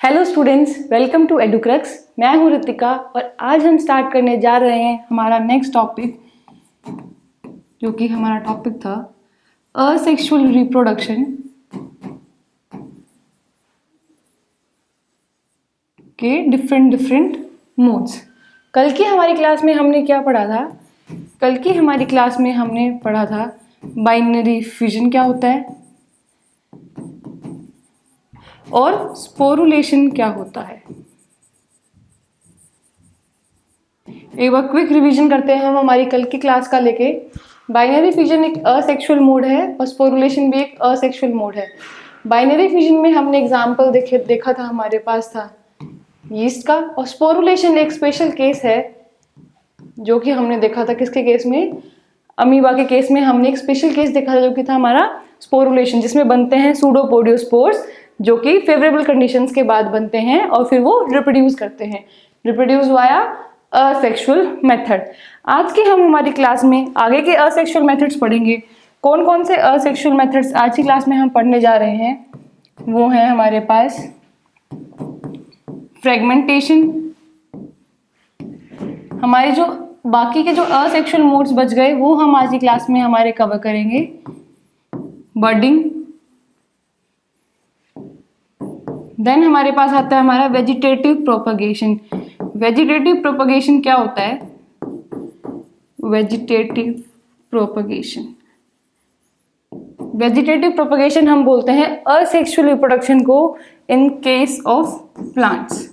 Hello students, welcome to Educrux. मैं हूं रितिका और आज हम स्टार्ट करने जा रहे हैं हमारा नेक्स्ट टॉपिक, जो कि हमारा टॉपिक था असेक्सुअल रिप्रोडक्शन के डिफरेंट मोड्स। कल की हमारी क्लास में हमने क्या पढ़ा था? कल की हमारी क्लास में हमने पढ़ा था बाइनरी फिजन क्या होता है और स्पोरुलेशन क्या होता है। एक बार क्विक रिवीजन करते हैं हम हमारी कल की क्लास का लेके। बाइनरी फिजन एक असेक्सुअल मोड है और स्पोरुलेशन भी एक असेक्सुअल मोड है। बाइनरी फिजन में हमने एग्जाम्पल देखा था, हमारे पास था यीस्ट का, और स्पोरुलेशन एक स्पेशल केस है जो कि हमने देखा था किसके केस में? अमीबा के केस में हमने एक स्पेशल केस देखा था जो कि था हमारा स्पोरुलेशन, जिसमें बनते हैं सूडोपोडियोस्पोर्स जो कि फेवरेबल कंडीशंस के बाद बनते हैं और फिर वो रिप्रोड्यूस करते हैं, रिप्रोड्यूस वाया असेक्सुअल मेथड। आज की हम हमारी क्लास में आगे के असेक्सुअल मेथड्स पढ़ेंगे। कौन कौन से असेक्सुअल मेथड्स आज की क्लास में हम पढ़ने जा रहे हैं? वो है हमारे पास फ्रेगमेंटेशन। हमारे जो बाकी के जो असेक्सुअल मोड्स बच गए वो हम आज की क्लास में हमारे कवर करेंगे। बर्डिंग, देन हमारे पास आता है हमारा वेजिटेटिव प्रोपगेशन। वेजिटेटिव प्रोपगेशन क्या होता है? वेजिटेटिव प्रोपगेशन, वेजिटेटिव प्रोपगेशन हम बोलते हैं असेक्सुअल रिप्रोडक्शन को इन केस ऑफ प्लांट्स।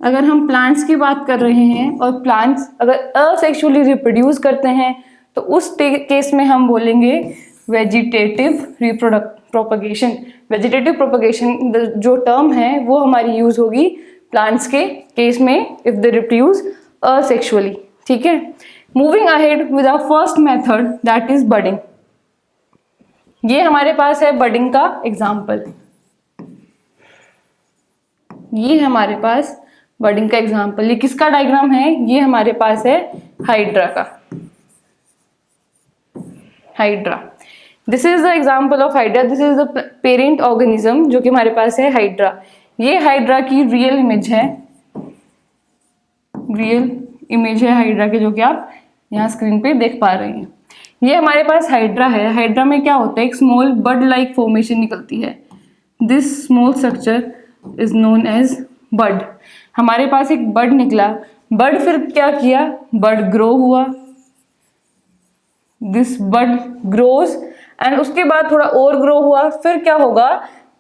अगर हम प्लांट्स की बात कर रहे हैं और प्लांट्स अगर असेक्सुअली रिप्रोड्यूस करते हैं तो उस केस में हम बोलेंगे वेजिटेटिव प्रोपगेशन। वेजिटेटिव प्रोपगेशन जो टर्म है वो हमारी यूज होगी प्लांट्स के केस में इफ दे रिप्रोड्यूस असेक्सुअली। ठीक है, moving ahead with our first method that is budding. ये हमारे पास है बडिंग का एग्जाम्पल। ये हमारे पास बडिंग का एग्जाम्पल, ये किसका डायग्राम है? ये हमारे पास है हाइड्रा का। Hydra, this is the example of hydra. This is the parent organism जो कि हमारे पास है हाइड्रा। ये हाइड्रा की रियल इमेज है, रियल इमेज है हाइड्रा की, जो कि आप यहाँ स्क्रीन पे देख पा रहे हैं। ये हमारे पास हाइड्रा है। हाइड्रा में क्या होता है? एक स्मॉल बड लाइक फॉर्मेशन निकलती है। This small structure is known as bud. हमारे पास एक बड निकला, बड फिर क्या किया? बड ग्रो हुआ, दिस बड ग्रोज एंड उसके बाद थोड़ा और ग्रो हुआ, फिर क्या होगा?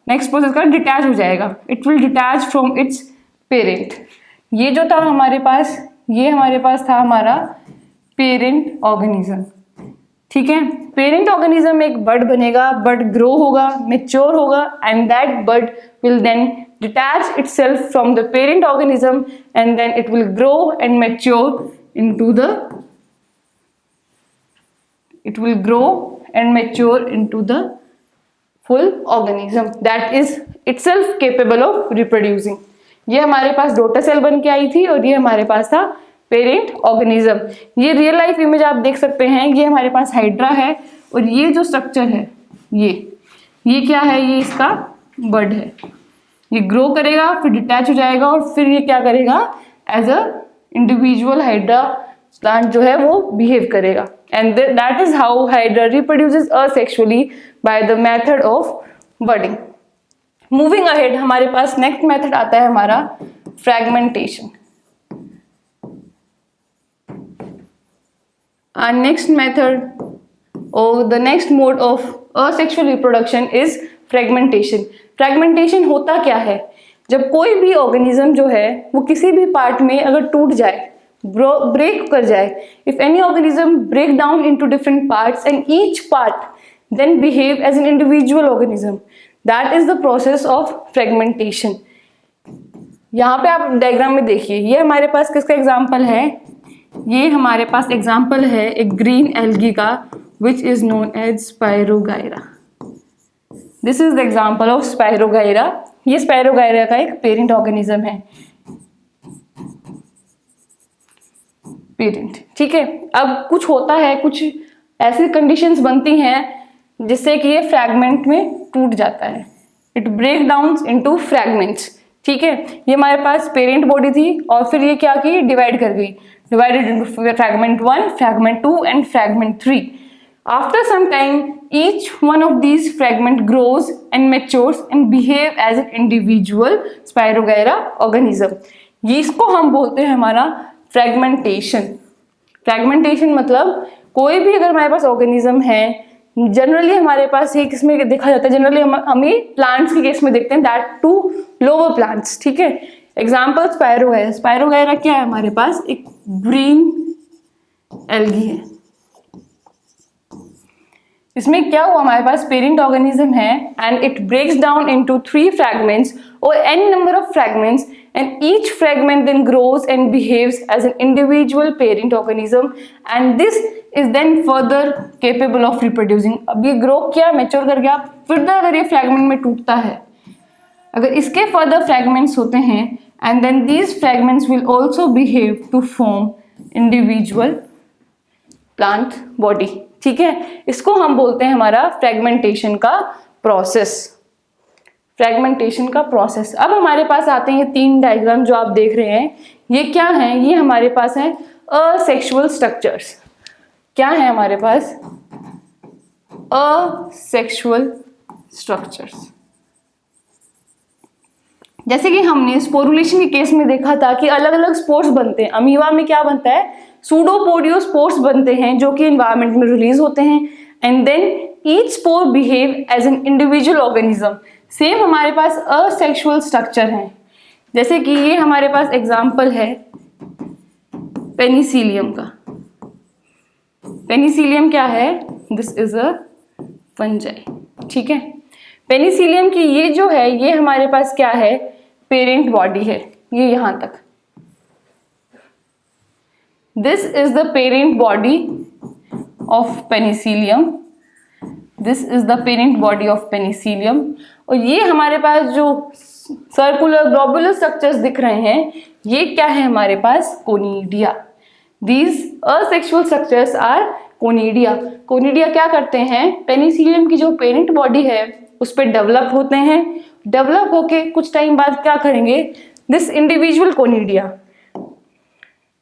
नेक्स्ट प्रोसेस का डिटैच हो जाएगा, it will detach from its parent. ये जो था हमारे पास, ये हमारे पास था हमारा पेरेंट ऑर्गेनिज्म। ठीक है, पेरेंट ऑर्गेनिज्म में एक बड बनेगा, बड ग्रो होगा, मेच्योर होगा and that bud will then detach itself from the parent organism and then it will grow and mature into the full organism that is itself capable of reproducing। ये हमारे पास daughter cell बन के आई थी और ये हमारे पास था पेरेंट ऑर्गेनिज्म। ये रियल लाइफ इमेज आप देख सकते हैं। ये हमारे पास हाइड्रा है और ये जो स्ट्रक्चर है ये क्या है? ये इसका बड है। ये ग्रो करेगा, फिर डिटैच हो जाएगा और फिर ये क्या करेगा? As a individual hydra plant जो है वो बिहेव करेगा and that is how hydra reproduces asexually by the method of budding. Moving ahead हमारे पास नेक्स्ट मेथड आता है हमारा fragmentation. Our next method or the next mode of asexual reproduction is fragmentation। Fragmentation होता क्या है? जब कोई भी ऑर्गेनिज्म जो है वो किसी भी पार्ट में अगर टूट जाए, ब्रेक कर जाए, if any organism break down into different parts and each part then behave as an individual organism, that is the process of fragmentation. यहाँ पे आप डायग्राम में देखिए, ये हमारे पास किसका एग्जाम्पल है? ये हमारे पास एग्जाम्पल है एक ग्रीन एल्गी का which is known as spirogyra. This is the example of spirogyra. ये स्पायरोगायरा का एक पेरेंट ऑर्गेनिज्म है। पेरेंट, ठीक है। अब कुछ होता है, कुछ ऐसी कंडीशंस बनती हैं जिससे कि ये फ्रैगमेंट में टूट जाता है। It break down into fragments. ठीक है, ये हमारे पास पेरेंट बॉडी थी और फिर ये क्या की, डिवाइड कर गई, divided into fragment 1, fragment 2 and fragment 3. After some time, each one of these fragment grows and matures and behave as an individual Spirogyra organism. ये इसको हम बोलते हैं हमारा फ्रैगमेंटेशन. फ्रैगमेंटेशन मतलब कोई भी अगर हमारे पास ऑर्गेनिज्म है, जनरली हमारे पास ये किसमें देखा जाता है, जनरली हम ये प्लांट्स के केस में देखते हैं, दैट टू लोअर प्लांट्स. ठीक है, एग्जाम्पल स्पायरोगायरा. स्पायरोगायरा क्या है हमारे पास, एक ग्रीन एल्गी है. इसमें क्या हुआ, हमारे पास पेरेंट ऑर्गेनिज्म है and it breaks down into 3 fragments और n number of fragments and each fragment then grows and behaves as an individual parent organism and this is then further capable of reproducing. अब ये grow किया, mature कर गया, फिर अगर ये fragment में टूटता है, अगर इसके फर्दर फ्रैगमेंट्स होते हैं and then these fragments will also behave to form individual plant body. ठीक है, इसको हम बोलते हैं हमारा फ्रैगमेंटेशन का प्रोसेस. फ्रैगमेंटेशन का प्रोसेस. अब हमारे पास आते हैं ये 3 डायग्राम जो आप देख रहे हैं, ये क्या हैं, ये हमारे पास हैं असेक्सुअल स्ट्रक्चर्स. क्या है हमारे पास, असेक्सुअल स्ट्रक्चर्स. जैसे कि हमने स्पोरुलेशन के केस में देखा था कि अलग अलग स्पोर्स बनते हैं. अमीबा में क्या बनता है, सूडोपोडियो स्पोर्स बनते हैं जो कि एनवायरनमेंट में रिलीज होते हैं and then each spore behave as an individual organism. Same हमारे पास असेक्सुअल स्ट्रक्चर हैं. जैसे कि ये हमारे पास एग्जांपल है पेनिसिलियम का. पेनिसिलियम क्या है, दिस इज अ फंजाई. ठीक है, पेनिसिलियम की ये जो है, ये हमारे पास क्या है, पेरेंट बॉडी है, ये यहां तक. This is the parent body of penicillium. This is the parent body of penicillium. और ये हमारे पास जो सर्कुलर ग्लोबुलर स्ट्रक्चर्स दिख रहे हैं, ये क्या है हमारे पास, conidia. These asexual structures are conidia. Conidia क्या करते हैं, पेनिसिलियम की जो पेरेंट बॉडी है उस पर डेवलप होते हैं. डेवलप होके कुछ टाइम बाद क्या करेंगे, this individual conidia,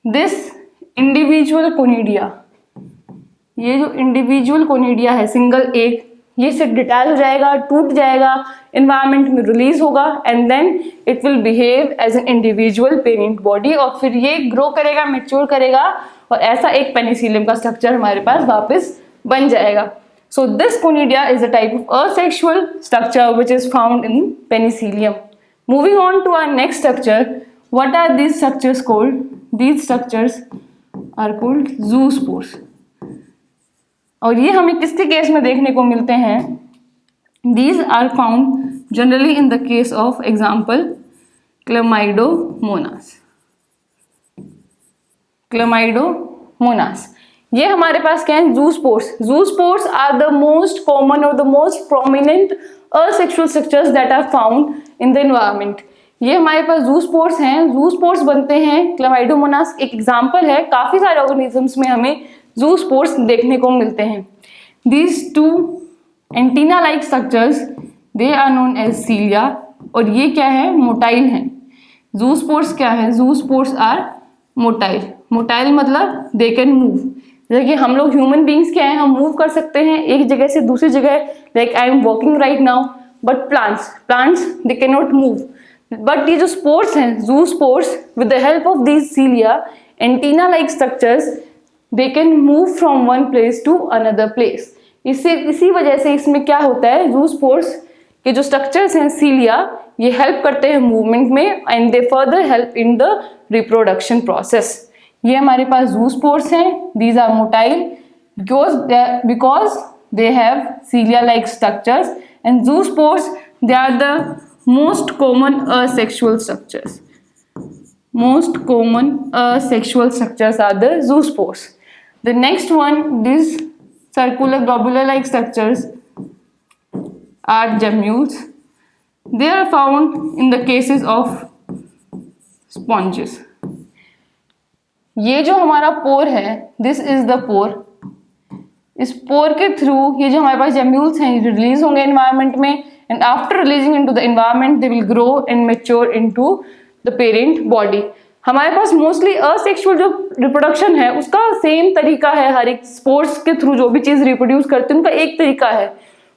this individual conidia, ये जो इंडिविजुअल कोनिडिया है सिंगल एक, ये से डिटैच हो जाएगा, टूट जाएगा, एनवायरनमेंट में रिलीज होगा and then it will behave as an individual parent body और फिर ये ग्रो करेगा, मैच्योर करेगा और ऐसा एक पेनिसिलियम का स्ट्रक्चर हमारे पास वापस बन जाएगा. So this conidia is a type of asexual structure which is found in penicillium. Moving on to our next structure, what are these structures called, these structures are called zoospores. और ये हमें किसके case में देखने को मिलते हैं, these are found generally in the case of example chlamydomonas. Chlamydomonas ये हमारे पास क्या है, zoospores. Zoospores are the most common और the most prominent asexual structures that are found in the environment. ये हमारे पास ज़ूस्पोर्स हैं. ज़ूस्पोर्स बनते हैं, क्लमाइडोमोनास एक एग्जाम्पल है. काफ़ी सारे ऑर्गेनिजम्स में हमें ज़ूस्पोर्स देखने को मिलते हैं. These 2 antenna like structures they are known as cilia और ये क्या है, मोटाइल हैं. ज़ूस्पोर्स क्या है, ज़ूस्पोर्स आर मोटाइल. मोटाइल मतलब दे कैन मूव. जैसे कि हम लोग ह्यूमन बींग्स क्या है, हम मूव कर सकते हैं एक जगह से दूसरी जगह, like I am walking right now, but plants they can not move. But ये जो स्पोर्स हैं, zoospores, with the help of these cilia antenna like structures they can move from one place to another place. इसी वजह से इसमें क्या होता है, ज़ूस्पोर्स के जो स्ट्रक्चर्स हैं सीलिया, ये हेल्प करते हैं मूवमेंट में and they further help in the reproduction process. ये हमारे पास ज़ूस्पोर्स हैं. These are motile because they have cilia like structures and zoospores they are the most common asexual structures. Most common asexual structures are the zoospores. The next one, these circular globular like structures are gemmules. They are found in the cases of sponges. ये जो हमारा पोर है, this is the pore. इस पोर के through ये जो हमारे पास gemmules हैं रिलीज होंगे एनवायरनमेंट में and after releasing into the environment they will grow and mature into the parent body. हमारे पास मोस्टली असेक्सुअल जो रिप्रोडक्शन है उसका सेम तरीका है, हर एक स्पोर्ट्स के थ्रू जो भी चीज रिप्रोड्यूस करते हैं उनका एक तरीका है,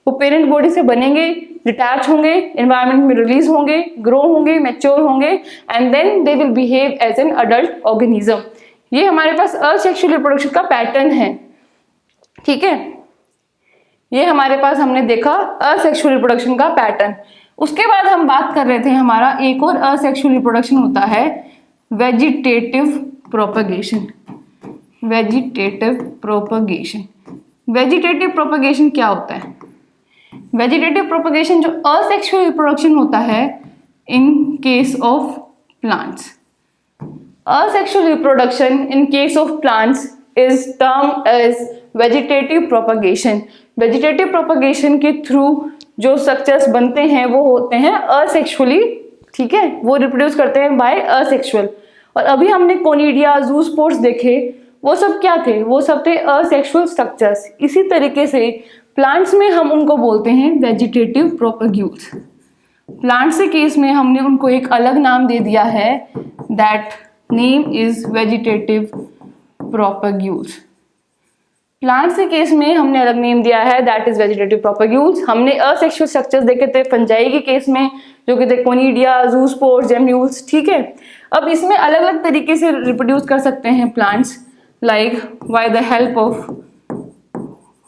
वो पेरेंट बॉडी से बनेंगे, डिटैच होंगे, एनवायरनमेंट में रिलीज होंगे, ग्रो होंगे, मैच्योर होंगे and then they will behave as an adult organism. ये हमारे पास असेक्सुअल रिप्रोडक्शन का पैटर्न है, ठीक है। ये हमारे पास हमने देखा असेक्सुअल रिप्रोडक्शन का पैटर्न। उसके बाद हम बात कर रहे थे, हमारा एक और असेक्सुअल रिप्रोडक्शन होता है vegetative propagation. Vegetative propagation, vegetative propagation क्या होता है? वेजिटेटिव प्रोपगेशन जो असेक्सुअल रिप्रोडक्शन होता है इन case of plants. Asexual reproduction in case of plants is termed as vegetative propagation. Vegetative propagation के थ्रू जो स्ट्रक्चर्स बनते हैं वो होते हैं asexually, ठीक है, वो रिप्रोड्यूस करते हैं बाय asexual। और अभी हमने कोनिडिया, जूस्पोर्स देखे, वो सब क्या थे? वो सब थे asexual स्ट्रक्चर्स। इसी तरीके से प्लांट्स में हम उनको बोलते हैं वेजिटेटिव प्रोपग्यूल्स। प्लांट्स के केस में हमने उनको एक अलग नाम दे दिया है, that name is vegetative propagules. Plants के केस में हमने अलग नेम दिया है, दैट इज वेजिटेटिव प्रोपग्यूल्स। हमने असेक्सुअल स्ट्रक्चर्स देखे थे फंजाई के केस में, जो कि थे कोनिडिया, जूस्पोर्स, जेम्यूल्स, ठीक है। अब इसमें अलग अलग तरीके से रिप्रोड्यूस कर सकते हैं plants, like by the help of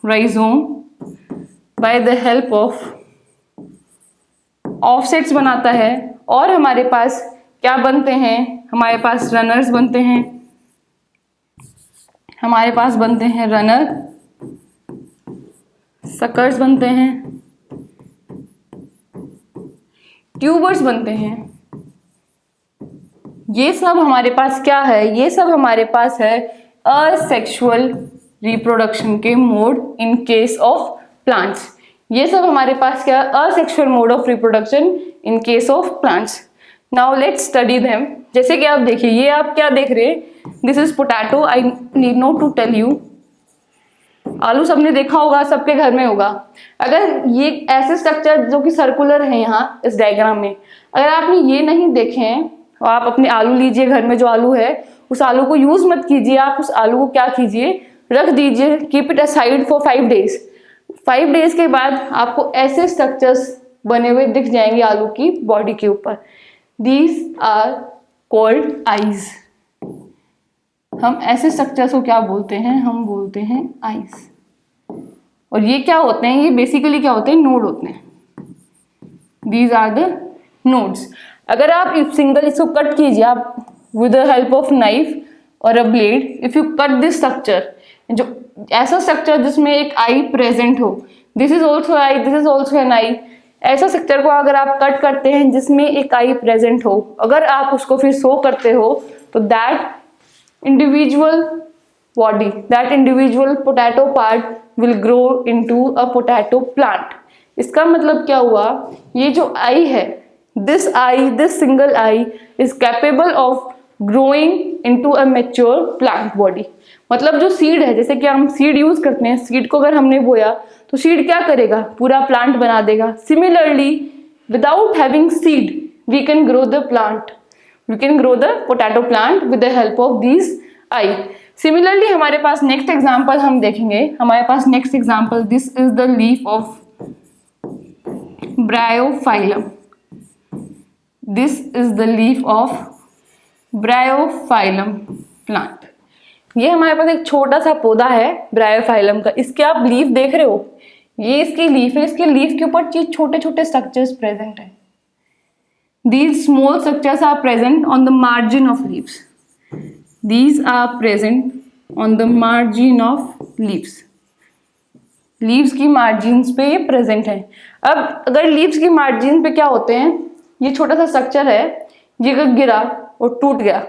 rhizome, by the help of offsets बनाता है, और हमारे पास क्या बनते हैं? हमारे पास रनर्स बनते हैं, हमारे पास बनते हैं रनर, सकर्स बनते हैं, ट्यूबर्स बनते हैं। ये सब हमारे पास क्या है? ये सब हमारे पास है असेक्सुअल रिप्रोडक्शन के mode in case of plants. ये सब हमारे पास क्या? Asexual mode of reproduction in case of plants. Now let's study them. जैसे कि आप देखिए, ये आप क्या देख रहे हैं? This is potato, I need not to tell you. आलू सबने देखा होगा, सबके घर में होगा। अगर ये ऐसे स्ट्रक्चर जो कि सर्कुलर है यहाँ इस डायग्राम में, अगर आपने ये नहीं देखे हैं, तो आप अपने आलू लीजिए, घर में जो आलू है उस आलू को यूज मत कीजिए। आप उस आलू को क्या कीजिए? रख दीजिए, keep it aside for 5 days. 5 days के बाद आपको ऐसे स्ट्रक्चर्स बने हुए दिख जाएंगे आलू की बॉडी के ऊपर। These are called eyes। हम ऐसे स्ट्रक्चर्स को क्या बोलते हैं? हम बोलते हैं eyes। और ये क्या होते हैं? ये बेसिकली क्या होते हैं? नोड होते हैं। These are the nodes। अगर आप सिंगल इसको कट कीजिए, आप with the help of knife और a blade, if you cut this structure, जो ऐसा स्ट्रक्चर जिसमें एक आई प्रेजेंट हो, this is also eye, this is also an eye, ऐसा स्ट्रक्चर को अगर आप कट करते हैं जिसमें एक आई प्रेजेंट हो, अगर आप उसको फिर शो करते हो, तो that individual body, that individual potato part will grow into a potato plant. इसका मतलब क्या हुआ? ये जो आई है, this single I is capable of growing into a mature plant body. मतलब जो सीड है, जैसे कि हम सीड यूज करते हैं, सीड को अगर हमने बोया तो सीड क्या करेगा? पूरा प्लांट बना देगा। Similarly without having seed we can grow the plant, we can grow the potato plant with the help of this eye. सिमिलरली हमारे पास नेक्स्ट एग्जांपल हम देखेंगे। हमारे पास next example, this is the leaf of bryophyllum. This is the leaf of bryophyllum plant. ये हमारे पास एक छोटा सा पौधा है ब्रायोफाइलम का। इसके आप लीफ देख रहे हो, ये इसकी लीफ है। इसके लीफ के ऊपर छोटे छोटे स्ट्रक्चर्स प्रेजेंट है। These small structures are present on the margin of leaves. These are present on the margin of leaves. Leaves की मार्जिन्स पे ये प्रेजेंट है। अब अगर लीव्स की मार्जिन पे क्या होते हैं, ये छोटा सा स्ट्रक्चर है, ये अगर गिरा और टूट गया,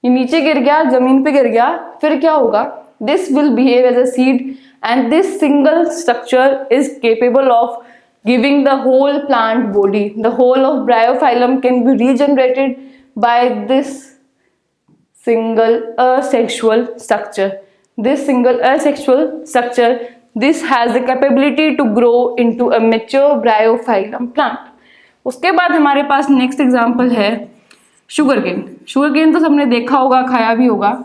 ये नीचे गिर गया, जमीन पे गिर गया, फिर क्या होगा? This will behave as a seed and this single structure is capable of giving the whole plant body. The whole of bryophyllum can be regenerated by this single asexual structure. This single asexual structure this has the capability to grow into a mature bryophyllum plant. उसके बाद हमारे पास next example है sugar cane. Sugar cane तो सबने देखा होगा, खाया भी होगा।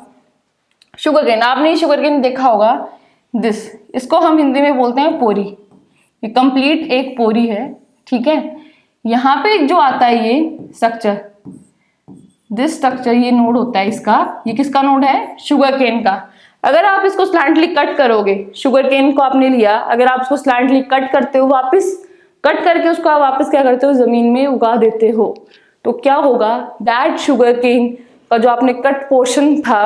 शुगर केन, आपने शुगर केन देखा होगा, दिस, इसको हम हिंदी में बोलते हैं पोरी। ये कंप्लीट एक पोरी है, ठीक है। यहाँ पे जो आता है ये स्ट्रक्चर, दिस स्ट्रक्चर, ये नोड होता है इसका। ये किसका नोड है? शुगर केन का। अगर आप इसको स्लैंटली कट करोगे, शुगर केन को आपने लिया, अगर आप उसको स्लैंटली कट करते हो, वापस कट करके उसको आप वापस क्या करते हो? जमीन में उगा देते हो, तो क्या होगा? दैट शुगर केन का जो आपने कट पोर्शन था,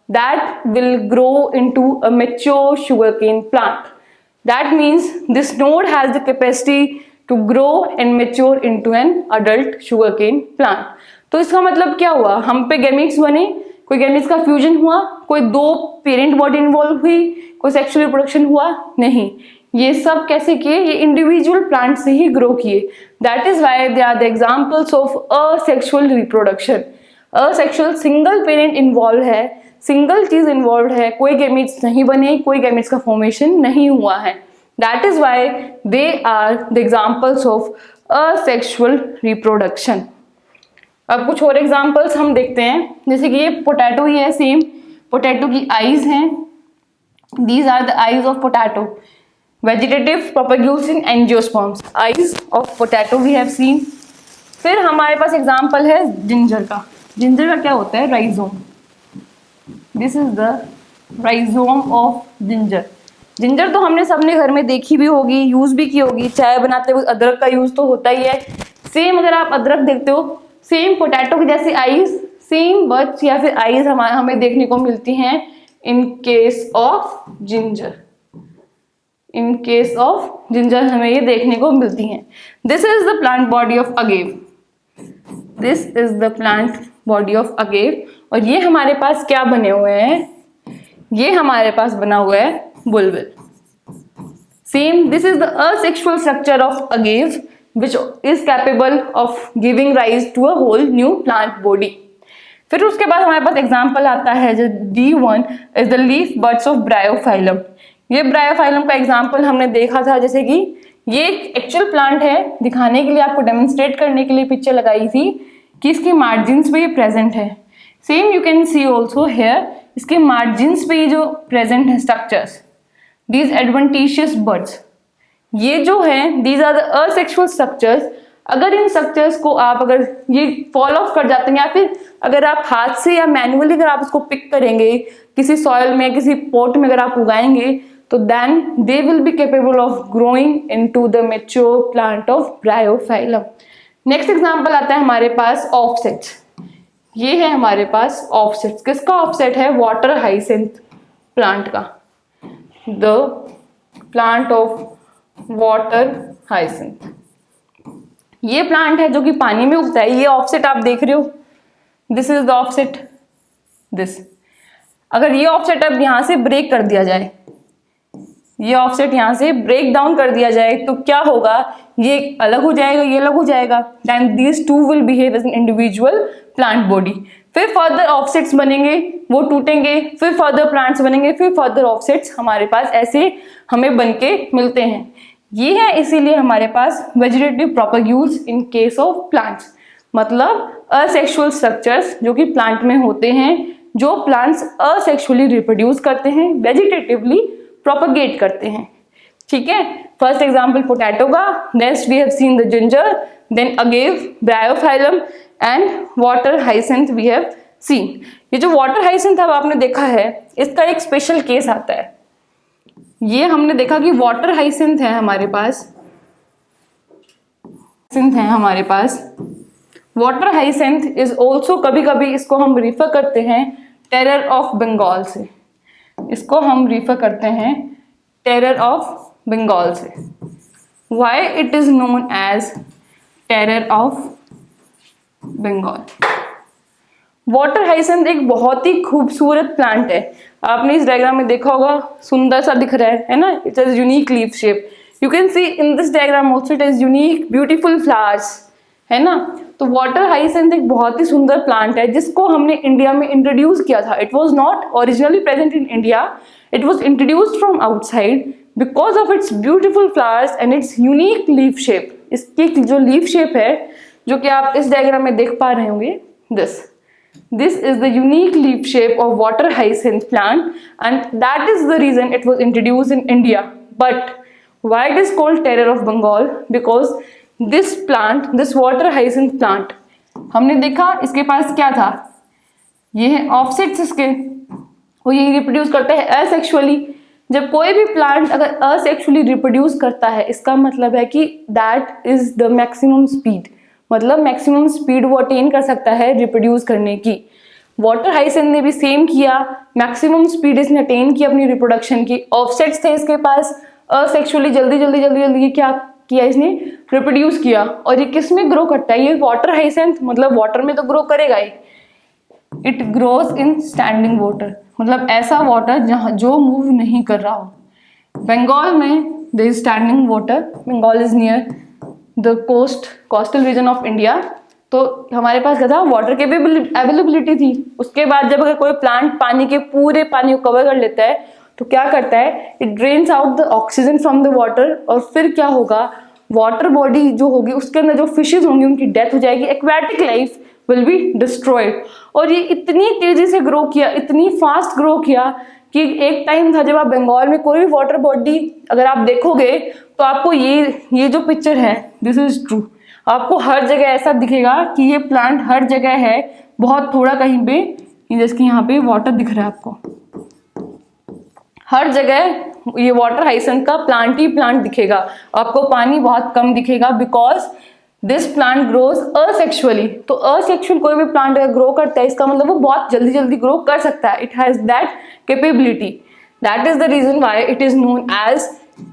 that will grow into a mature sugar cane plant. That means this node has the capacity to grow and mature into an adult sugar cane plant. तो इसका मतलब क्या हुआ? हम पे गैमीट्स बने, कोई गैमीट्स का फ्यूजन हुआ, कोई दो पेरेंट बॉडी इन्वॉल्व हुई, कोई सेक्सुअल रिप्रोडक्शन हुआ? नहीं। ये सब कैसे किए? ये इंडिविजुअल प्लांट से ही ग्रो किए। That is why they are the examples of asexual reproduction. Asexual, single parent involve है, सिंगल चीज इन्वॉल्व है, कोई गैमीट्स नहीं बने, कोई गैमीट्स का फॉर्मेशन नहीं हुआ है। That is why they are the examples of asexual reproduction. अब कुछ और एग्जाम्पल्स हम देखते हैं, जैसे कि ये पोटैटो ही है, सेम पोटैटो की आईज हैं। These are the eyes of potato. Vegetative propagules in angiosperms, eyes of potato we have seen. फिर हमारे पास एग्जाम्पल है जिंजर का। जिंजर का क्या होता है? Rhizome. This is the rhizome of ginger. Ginger तो हमने सबने घर में देखी भी होगी, यूज भी की होगी, चाय बनाते हुए अदरक का यूज तो होता ही है। सेम अगर आप अदरक देखते हो, सेम पोटैटो की जैसी आईज, सेम बर्ड्स या फिर आईज हमें देखने को मिलती हैं इन case of ginger. In case of ginger हमें ये देखने को मिलती हैं। This is the plant body of agave. This is the plant body of agave. और ये हमारे पास क्या बने हुए हैं? ये हमारे पास बना हुआ है बुलबुल। Same, this is the asexual structure of agave which is capable of giving rise to a whole new plant body। फिर उसके बाद हमारे पास एग्जाम्पल आता है जो D1 is the leaf buds of bryophyllum। ये ब्रायोफाइलम का एग्जाम्पल हमने देखा था, जैसे कि ये एक एक्चुअल प्लांट है, दिखाने के लिए, आपको डेमोन्स्ट्रेट करने के लिए पिक्चर लगाई थी कि इसके मार्जिन्स पे ये प्रेजेंट है। Same you can see also here, इसके मार्जिन्स पे ये जो प्रेजेंट है स्ट्रक्चर्स, दीज एडवेंटिशियस बड्स, ये जो है these are the asexual structures. अगर इन स्ट्रक्चर्स को आप अगर ये फॉल ऑफ कर जाते हैं, या फिर अगर आप हाथ से या मैनुअली अगर आप इसको पिक करेंगे किसी सॉइल में, किसी पॉट में अगर आप उगाएंगे, तो then they will be capable of growing into the mature plant of bryophyllum. Next example आता है हमारे पास ऑफसेट्स। ये है हमारे पास ऑफसेट्स। किसका ऑफसेट है? वाटर हाइसिंथ प्लांट का। The plant of water hyacinth, ये प्लांट है जो कि पानी में उगता है। ये ऑफसेट आप देख रहे हो, this is the offset. This, अगर ये ऑफसेट अब यहां से ब्रेक कर दिया जाए, ये ऑफसेट यहां से ब्रेक डाउन कर दिया जाए, तो क्या होगा? ये अलग हो जाएगा, ये अलग हो जाएगा। Then these two will behave as an individual plant body. फिर फर्दर ऑफसेट्स बनेंगे, वो टूटेंगे, फिर फर्दर प्लांट्स बनेंगे, फिर फर्दर ऑफसेट्स हमारे पास ऐसे हमें बनके मिलते हैं। ये है इसीलिए हमारे पास vegetative propagules in case of plants, मतलब असेक्सुअल स्ट्रक्चर्स जो कि प्लांट में होते हैं, जो प्लांट्स असेक्सुअली रिप्रोड्यूस करते हैं, वेजिटेटिवली प्रोपेगेट करते हैं। ठीक है, फर्स्ट एग्जांपल पोटैटो का, next we have seen the ginger, then agave, bryophyllum and water hyacinth we have seen. ये जो वाटर हाइसिंथ अब आपने देखा है, इसका एक स्पेशल केस आता है। ये हमने देखा कि वाटर हाइसिंथ है हमारे पास, वाटर हाइसिंथ इज ऑल्सो, कभी कभी इसको हम रिफर करते हैं टेरर ऑफ बंगाल से, इसको हम रिफर करते हैं टेरर ऑफ बंगाल से। Why it is known as terror of Bengal. Water hyacinth एक बहुत ही खूबसूरत प्लांट है। आपने इस डायग्राम में देखा होगा, सुंदर सा दिख रहा है ना, it is unique leaf shape. You can C in this diagram also it is unique beautiful flowers, है ना। तो वाटर हाइसिंथ एक बहुत ही सुंदर प्लांट है जिसको हमने इंडिया में इंट्रोड्यूस किया था। It was not originally present in India, it was introduced from outside because of its beautiful flowers and it's unique leaf shape. इसकी जो लीफ शेप है, जो कि आप इस डायग्राम में देख पा रहे होंगे, this is the unique leaf shape of water hyacinth plant, and that is the reason it was introduced in India. But why it is called terror of Bengal? Because this plant, this water hyacinth plant, हमने देखा इसके पास क्या था, ये है offsets इसके, वो ये रिप्रोड्यूस करते हैं असेक्सुअली। जब कोई भी प्लांट अगर असेक्सुअली रिप्रोड्यूस करता है, इसका मतलब है कि that is the maximum speed, मतलब मैक्सिमम स्पीड वो अटेन कर सकता है रिप्रोड्यूस करने की। वाटर हाइसेंथ ने भी सेम किया, मैक्सिमम स्पीड इसने अटेन की अपनी रिप्रोडक्शन की। ऑफसेट्स थे इसके पास, असेक्सुअली जल्दी जल्दी जल्दी जल्दी क्या किया इसने, रिप्रोड्यूस किया। और ये किस में ग्रो करता है, ये वाटर हाइसेंथ, मतलब वाटर में तो ग्रो करेगा ही। It grows in standing water, मतलब ऐसा वाटर जहाँ जो मूव नहीं कर रहा हो। बंगाल में there is standing water, Bengal is near the coastal region of India. तो हमारे पास क्या था, वाटर की अवेलेबिलिटी थी। उसके बाद जब अगर कोई प्लांट पानी के पूरे पानी को कवर कर लेता है तो क्या करता है, it drains out the oxygen from the water, और फिर क्या होगा, वाटर बॉडी जो होगी उसके अंदर जो फिशेज होंगी उनकी डेथ हो जाएगी, aquatic life will be destroyed. और ये इतनी तेजी से ग्रो किया, इतनी फास्ट ग्रो किया कि एक टाइम था जब आप बंगाल में कोई भी वाटर बॉडी अगर आप देखोगे तो आपको ये जो पिक्चर है, दिस इज ट्रू, आपको हर जगह ऐसा दिखेगा कि ये प्लांट हर जगह है, बहुत थोड़ा कहीं पे, जैसे कि यहाँ पे वाटर दिख रहा है आपको, हर जगह ये वाटर हाइसेंथ का प्लांट ही प्लांट दिखेगा, आपको पानी बहुत कम दिखेगा, because this plant grows asexually. तो असेक्सुअल कोई भी प्लांट अगर ग्रो करता है, इसका मतलब वो बहुत जल्दी जल्दी ग्रो कर सकता है, it has that capability. That is the reason why it is known as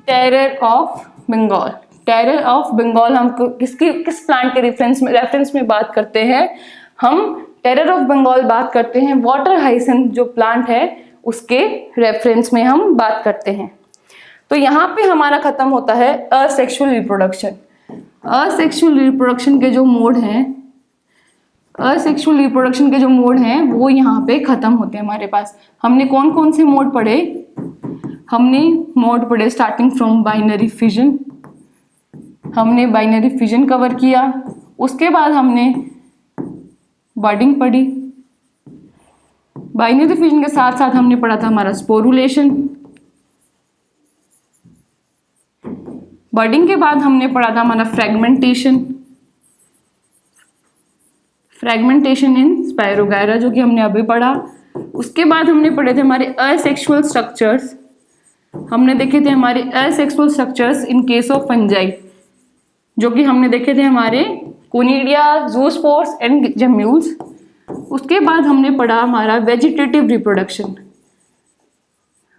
terror of Bengal. Terror of Bengal हम किस प्लांट के रेफरेंस में बात करते हैं, हम टेरर ऑफ बंगाल बात करते हैं वाटर हाइसेंथ जो प्लांट है उसके रेफरेंस में हम बात करते हैं। तो यहाँ पे हमारा खत्म होता है असेक्सुअल रिप्रोडक्शन। असेक्सुअल रिप्रोडक्शन के जो मोड हैं, असेक्सुअल रिप्रोडक्शन के जो मोड हैं वो यहाँ पे खत्म होते हैं हमारे पास। हमने कौन कौन से मोड पढ़े, हमने मोड पढ़े स्टार्टिंग फ्रॉम बाइनरी फिजन, हमने बाइनरी फिजन कवर किया। उसके बाद हमने बर्डिंग पढ़ी, बाइनरी फिजन के साथ साथ हमने पढ़ा था हमारा स्पोरुलेशन। बर्डिंग के बाद हमने पढ़ा था हमारा फ्रेगमेंटेशन, फ्रेगमेंटेशन इन स्पायरोगायरा जो कि हमने अभी पढ़ा। उसके बाद हमने पढ़े थे हमारे असेक्सुअल स्ट्रक्चर्स, हमने देखे थे हमारे asexual structures in case of fungi, जो कि हमने देखे थे हमारे कोनिडिया, जूस्पोर्स एंड जेम्यूल्स। उसके बाद हमने पढ़ा हमारा vegetative reproduction,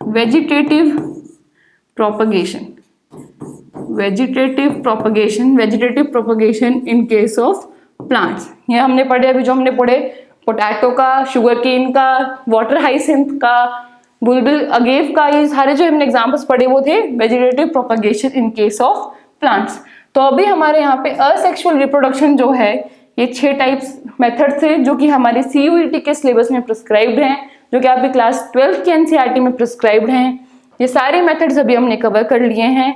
vegetative propagation, vegetative propagation in case of plants. ये हमने पढ़े अभी, जो हमने पढ़े पोटैटो का, शुगर केन का, वाटर हाइसेंथ का, बुलबुल अगेव का, ये सारे जो हमने एग्जाम्पल्स पढ़े वो थे vegetative propagation in case of plants. तो अभी हमारे यहाँ पे असेक्सुअल रिप्रोडक्शन जो है, ये 6 टाइप्स मेथड थे जो कि हमारे CUET के सिलेबस में प्रिस्क्राइब्ड हैं, जो कि आपके क्लास 12 के NCERT में प्रिस्क्राइब्ड हैं। ये सारे मेथड्स अभी हमने कवर कर लिए हैं।